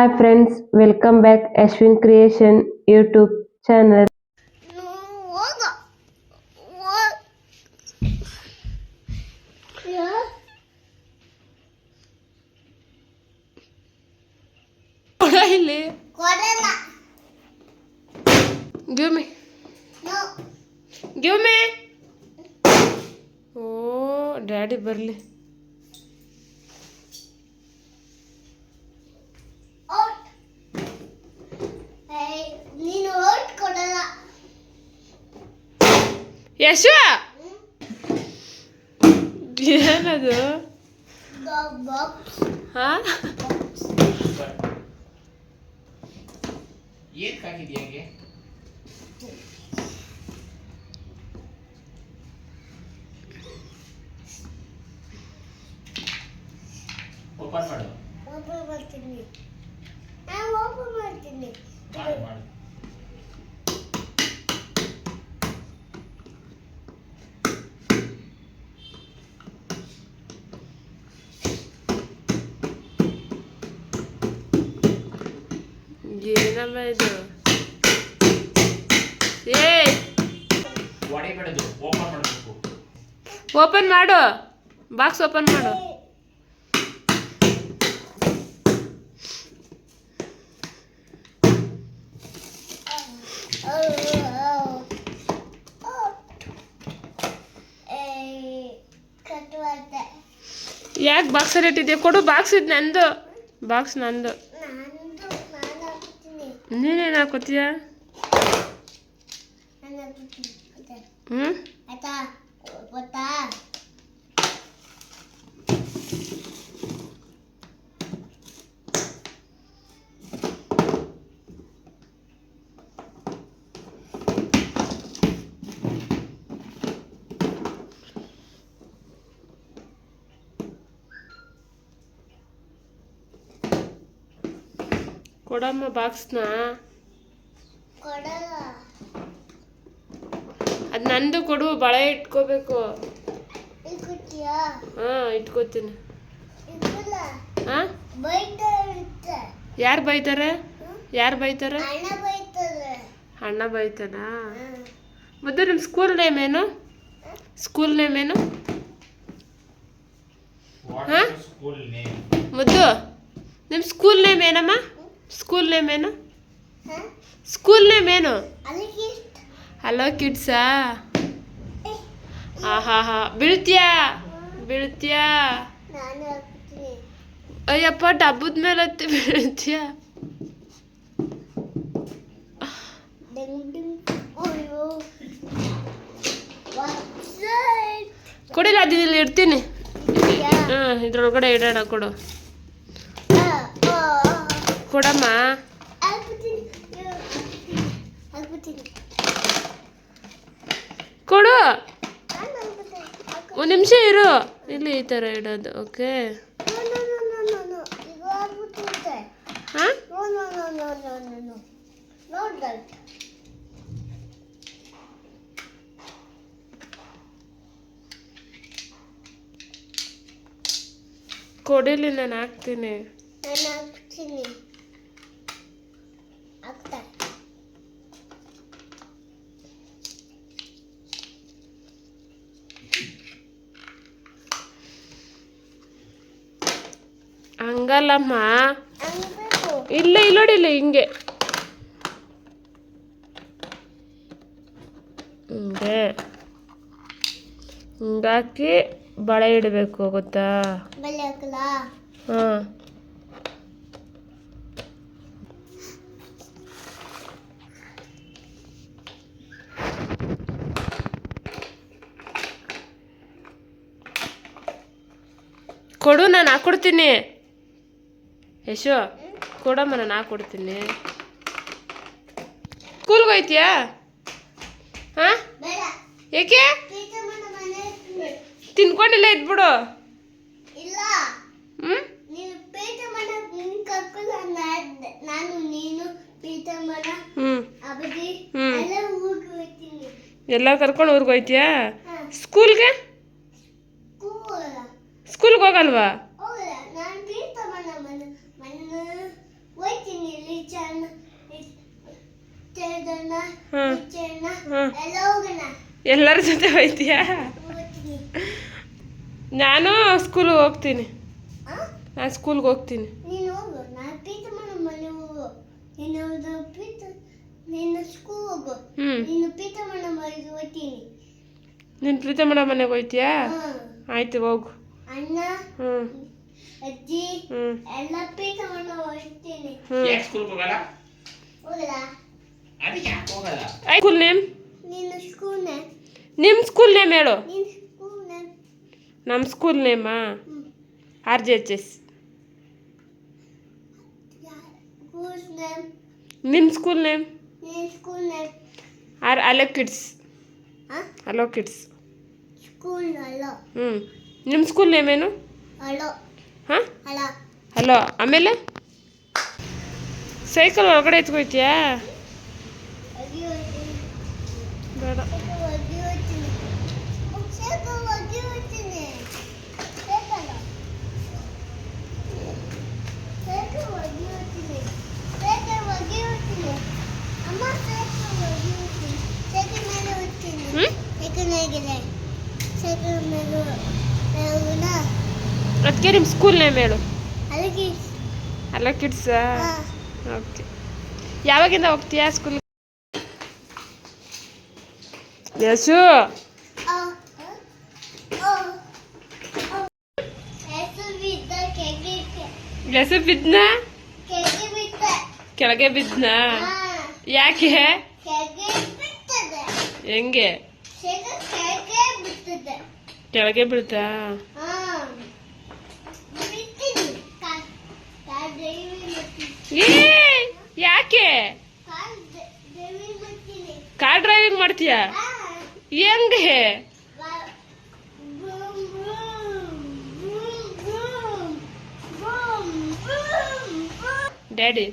Hi friends, welcome back Ashwin Creation YouTube channel. ಇಲ್ಲಿ give me give me oh daddy ಬರಲಿ ಯಶು ಏನದು ಹಾ ಏನು ಕಾಕಿದ್ಯಾಗೆ ಓಪನ್ ಮಾಡು ಓಪನ್ ಮಾಡ್ತೀನಿ ನಾನು ಓಪನ್ ಮಾಡ್ತೀನಿ ಮಾಡು ಮಾಡು ಏನಮ್ಮ ಇದು ಏ ಹೊಡಿಬೇಡದು ಓಪನ್ ಮಾಡಬೇಕು ಓಪನ್ ಮಾಡು ಬಾಕ್ಸ್ ಓಪನ್ ಮಾಡು ಯಾಕೆ ಬಾಕ್ಸಲ್ಲಿ ಇಟ್ಟಿದ್ಯಾ ಕೊಡು ಬಾಕ್ಸ್ ಇದು ನಂದು ಬಾಕ್ಸ್ ನಂದು ನೀನೇನು ಹಾಕೋತೀಯ ಹ್ಞೂ ಕೊಡಮ್ಮ ಬಾಕ್ಸ್ನ ಅದು ನಂದು ಕೊಡು ಬಳೆ ಇಟ್ಕೋಬೇಕು ಹಾಂ ಇಟ್ಕೋತೀನಿ ಹಾಂ ಯಾರು ಬೈತಾರೆ ಯಾರು ಬೈತಾರೆ ಅಣ್ಣ ಬೈತಾನಾ ಮುದ್ದು ನಿಮ್ಮ ಸ್ಕೂಲ್ ನೇಮ್ ಏನು ಸ್ಕೂಲ್ ನೇಮ್ ಏನು ಹಾಂ ಸ್ಕೂಲ್ ನೇಮ್ ಮುದ್ದು ನಿಮ್ಮ ಸ್ಕೂಲ್ ನೇಮ್ ಏನಮ್ಮ ಸ್ಕೂಲ್ ನೇಮ್ ಏನು ಸ್ಕೂಲ್ ನೇಮ್ ಏನು ಹಲೋ ಕಿಡ್ಸಾ ಹಾ ಹಾ ಹಾ ಬೀಳ್ತೀಯಾ ಬೀಳ್ತೀಯಾ ಅಯ್ಯಪ್ಪ ಡಬ್ಬದ ಮೇಲೆ ಹತ್ತಿ ಬೀಳ್ತೀಯಾ ಕೊಡಿಲ್ಲ ಅದು ಇಲ್ಲಿ ಇಡ್ತೀನಿ ಹಾಂ ಇದ್ರೊಳಗಡೆ ಇಡೋಣ ಕೊಡು ಕೊಡಮ್ಮ ಕೊಡು ಒಂದು ನಿಮಿಷ ಇರು ಇಲ್ಲಿ ಈ ಥರ ಇಡೋದು ಓಕೆ ಹಾಂ ಕೊಡಿಲಿ ನಾನು ಹಾಕ್ತೀನಿ ಹಂಗಲ್ಲಮ್ಮ ಇಲ್ಲ ಇಲ್ಲೋಡಿಲ್ಲ ಹಿಂಗೆ ಹಿಂಗೆ ಹಿಂಗಾಕಿ ಬಳೆ ಇಡಬೇಕು ಗೊತ್ತಾ ಹಾಂ ಕೊಡು ನಾನು ಹಾಕ್ಕೊಡ್ತೀನಿ ಯಶು ಕೊಡಮ್ಮ ನಾನು ಹಾಕ್ಕೊಡ್ತೀನಿ ಸ್ಕೂಲ್ಗೆ ಹೋಯ್ತೀಯಾ ಹಾಂ ಏಕೆ ತಿನ್ಕೊಂಡಿಲ್ಲ ಇದ್ಬಿಡು ಹ್ಞೂ ಎಲ್ಲ ಕರ್ಕೊಂಡು ಊರಿಗೆ ಹೋಯ್ತೀಯಾ ಸ್ಕೂಲ್ಗೆ ಸ್ಕೂಲ್ಗೆ ಹೋಗಲ್ವಾ ಅಣ್ಣ ಹ್ಮ್. ಅಣ್ಣ ಹ್ಮ್. ಎಲ್ಲ ಹೋಗೋಣ ಎಲ್ಲರ ಜೊತೆ ಹೋಯ್ತೀಯಾ? ಹೋಗ್ತೀನಿ ನಾನು ಸ್ಕೂಲ್ಗೆ ಹೋಗ್ತೀನಿ. ಆ? ನಾನು ಸ್ಕೂಲ್ಗೆ ಹೋಗ್ತೀನಿ. ನೀನು ಹೋಗು ನಾನು ಪೀತ ಮಾಡೋ ಮನೆ ಹೋಗು ನೀನು ಸ್ಕೂಲ್ ಹೋಗು ಹ್ಞೂ ನೀನು ಪೀತ ಮಾಡೋ ಮನೆಗೆ ಹೋಗ್ತೀನಿ ನೀನು ಪ್ರೀತಿ ಮಾಡೋ ಮನೆಗೆ ಹೋಯ್ತೀಯಾ? ಹ್ಮ್. ಆಯ್ತು ಹೋಗು. ಅಣ್ಣ ಹ್ಞೂ ಅಜ್ಜಿ ಹ್ಞೂ ಎಲ್ಲ ಪೀತ ಮಾಡೋ ಹೋಗ್ತೀನಿ ಹ್ಞೂ ಯಾಕೆ ಸ್ಕೂಲ್ಗೆ ಹೋಗಲ್ಲ? ಹೋಗಲ್ಲ ಅದಕ್ಕೆ ಯಾಕೆ ಹೋಗಲ್ಲ? School name? ನೀನು ಸ್ಕೂಲ್ನ ನಿಮ್ಮ ಸ್ಕೂಲ್ ನೇಮ್ ಹೇಳು. ನೀನು ಸ್ಕೂಲ್ನ ನಮ್ಮ ಸ್ಕೂಲ್ ನೇಮಾ RJHS. ಸ್ಕೂಲ್ನ ನಿಮ್ಮ ಸ್ಕೂಲ್ ನೇಮ್? ನೀನು ಸ್ಕೂಲ್ನ ಅಲೋ ಕಿಡ್ಸ್. ಹಾಂ ಅಲೋ ಕಿಡ್ಸ್. ಸ್ಕೂಲ್ ಅಲ್ಲ ಹ್ಞೂ ನಿಮ್ಮ ಸ್ಕೂಲ್ ನೇಮ್ ಏನು? ಅಲೋ ಹಾಂ ಅಲ್ಲ ಹಲೋ. ಆಮೇಲೆ ಸೈಕಲ್ ಒಳಗಡೆ ಎತ್ಕೊಯ್ತೀಯಾ? ಅಗಿ ಹೋಗ್ತೀನಿ ಬೇಡ. ಅಗಿ ಹೋಗ್ತೀನಿ ಸೈಕಲ್ ಅಗಿ ಹೋಗ್ತೀನಿ ಸೈಕಲ್ ಅಗಿ ಹೋಗ್ತೀನಿ ಸೈಕಲ್ ಅಗಿ ಹೋಗ್ತೀನಿ ಅಮ್ಮ ಸೈಕಲ್ ಅಗಿ ಹೋಗ್ತೀನಿ ಸೈಕಲ್ ಮೇಲೆ ಹೋಗ್ತೀನಿ ಹ್ಞೂ ಸೈಕಲ್ ಮೇಲೆ ಹೋಗೋಣ ಅದಕ್ಕೆ ನಿಮ್ಮ ಸ್ಕೂಲ್ ನೇಮ್ ಹೇಳು. ಅಲ್ಲಿಗೆ ಅಲೋ ಕಿಡ್ಸಾ? ಓಕೆ. ಯಾವಾಗಿಂದ ಹೋಗ್ತೀಯಾ ಸ್ಕೂಲ್? ಯಶು ಹೆಸರು ಬಿದ್ನ? ಕೆಳಗೆ ಬಿದ್ನ? ಯಾಕೆ? ಹೆಂಗೆ? ಕೆಳಗೆ ಬೀಳ್ತಾ? ಏ ಯಾಕೆ? ಕಾರ್ ಡ್ರೈವಿಂಗ್ ಮಾಡ್ತೀಯಾ? ಹೆಂಗೆ? ಡ್ಯಾಡಿ